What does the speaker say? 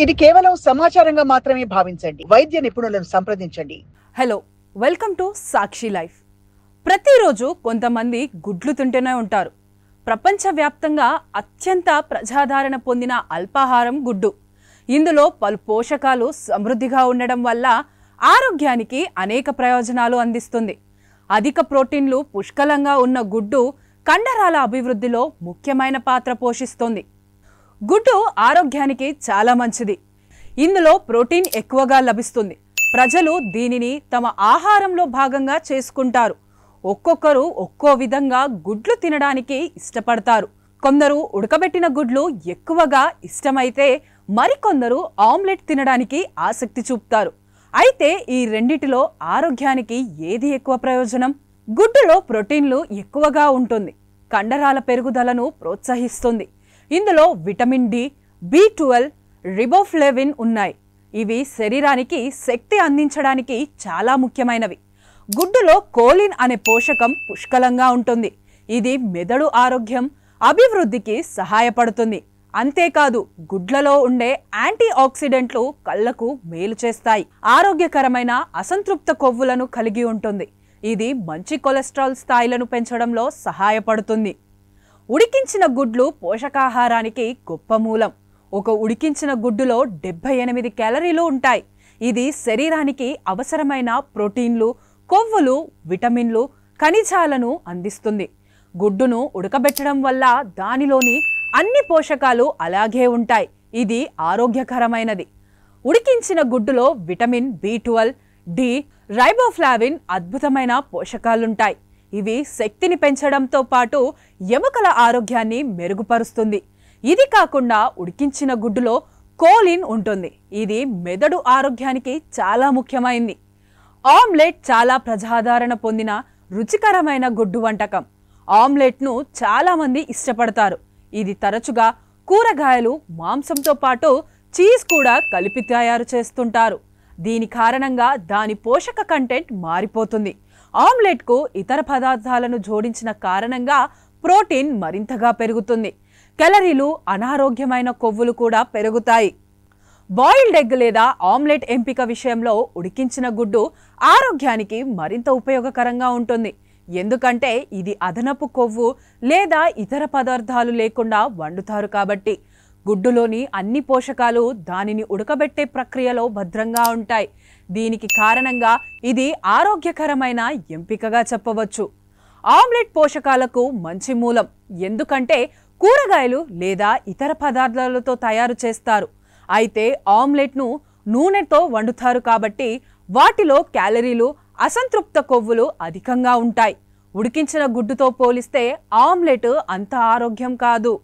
ఇది కేవలం సమాచారంగా మాత్రమే భావించండి. వైద్య నిపుణులను సంప్రదించండి. Hello, welcome to Sakshi life. ప్రతిరోజు కొంతమంది గుడ్లు తింటూనే ఉంటారు. ప్రపంచవ్యాప్తంగా అత్యంత ప్రజాదరణ పొందిన అల్పాహారం గుడ్డు. ఇందులో పలు పోషకాలు సమృద్ధిగా ఉండడం వల్ల ఆరోగ్యానికి అనేక ప్రయోజనాలు అందిస్తుంది. అధిక ప్రోటీన్లు పుష్కలంగా ఉన్న గుడ్డు కండరాల అభివృద్ధిలో ముఖ్యమైన పాత్ర పోషిస్తుంది. గుడ్డు ఆరోగ్యానికి చాలా మంచిది. ఇందులో ప్రోటీన్ ఎక్కువగా లభిస్తుంది. ప్రజలు దీనిని తమ ఆహారంలో భాగంగా చేసుకుంటారు. ఒక్కొక్కరు ఒక్కో విధంగా గుడ్లు తినడానికి ఇష్టపడతారు. కొందరు ఉడకబెట్టిన గుడ్లు ఎక్కువగా ఇష్టమైతే మరికొందరు ఆమ్లెట్ తినడానికి ఆసక్తి చూపుతారు. అయితే ఈ రెండిటిలో ఆరోగ్యానికి ఏది ఎక్కువ ప్రయోజనం? గుడ్డులో ప్రోటీన్లు ఎక్కువగా ఉంటుంది. కండరాల పెరుగుదలను ప్రోత్సహిస్తుంది. ఇందులో విటమిన్ డి, B12, రిబోఫ్లేవిన్ ఉన్నాయి. ఇవి శరీరానికి శక్తి అందించడానికి చాలా ముఖ్యమైనవి. గుడ్డులో కోలిన్ అనే పోషకం పుష్కలంగా ఉంటుంది. ఇది మెదడు ఆరోగ్యం, అభివృద్ధికి సహాయపడుతుంది. అంతేకాదు, గుడ్లలో ఉండే యాంటీ ఆక్సిడెంట్లు కళ్లకు మేలు చేస్తాయి. ఆరోగ్యకరమైన అసంతృప్త కొవ్వులను కలిగి ఉంటుంది. ఇది మంచి కొలెస్ట్రాల్ స్థాయిలను పెంచడంలో సహాయపడుతుంది. ఉడికించిన గుడ్లు పోషకాహారానికి గొప్ప మూలం. ఒక ఉడికించిన గుడ్డులో 78 క్యాలరీలు ఉంటాయి. ఇది శరీరానికి అవసరమైన ప్రోటీన్లు, కొవ్వులు, విటమిన్లు, ఖనిజాలను అందిస్తుంది. గుడ్డును ఉడకబెట్టడం వల్ల దానిలోని అన్ని పోషకాలు అలాగే ఉంటాయి. ఇది ఆరోగ్యకరమైనది. ఉడికించిన గుడ్డులో విటమిన్ B12, డి, రైబోఫ్లావిన్ అద్భుతమైన పోషకాలుంటాయి. ఇవి శక్తిని పెంచడంతో పాటు ఎముకల ఆరోగ్యాన్ని మెరుగుపరుస్తుంది. ఇది కాకుండా ఉడికించిన గుడ్డులో కోలిన్ ఉంటుంది. ఇది మెదడు ఆరోగ్యానికి చాలా ముఖ్యమైనది. ఆమ్లెట్ చాలా ప్రజాదరణ పొందిన రుచికరమైన గుడ్డు వంటకం. ఆమ్లెట్ను చాలామంది ఇష్టపడతారు. ఇది తరచుగా కూరగాయలు, మాంసంతో పాటు చీజ్ కూడా కలిపి తయారు చేస్తుంటారు. దీని కారణంగా దాని పోషక కంటెంట్ మారిపోతుంది. ఆమ్లెట్కు ఇతర పదార్థాలను జోడించిన కారణంగా ప్రోటీన్ మరింతగా పెరుగుతుంది. క్యాలరీలు, అనారోగ్యమైన కొవ్వులు కూడా పెరుగుతాయి. బాయిల్డ్ ఎగ్ లేదా ఆమ్లెట్ ఎంపిక విషయంలో ఉడికించిన గుడ్డు ఆరోగ్యానికి మరింత ఉపయోగకరంగా ఉంటుంది. ఎందుకంటే ఇది అదనపు కొవ్వు లేదా ఇతర పదార్థాలు లేకుండా వండుతారు కాబట్టి. గుడ్డులోని అన్ని పోషకాలు దానిని ఉడకబెట్టే ప్రక్రియలో భద్రంగా ఉంటాయి. దీనికి కారణంగా ఇది ఆరోగ్యకరమైన ఎంపికగా చెప్పవచ్చు. ఆమ్లెట్ పోషకాలకు మంచి మూలం. ఎందుకంటే కూరగాయలు లేదా ఇతర పదార్థాలతో తయారు చేస్తారు. అయితే ఆమ్లెట్ను నూనెతో వండుతారు కాబట్టి వాటిలో క్యాలరీలు, అసంతృప్త కొవ్వులు అధికంగా ఉంటాయి. ఉడికించిన గుడ్డుతో పోలిస్తే ఆమ్లెట్ అంత ఆరోగ్యం కాదు.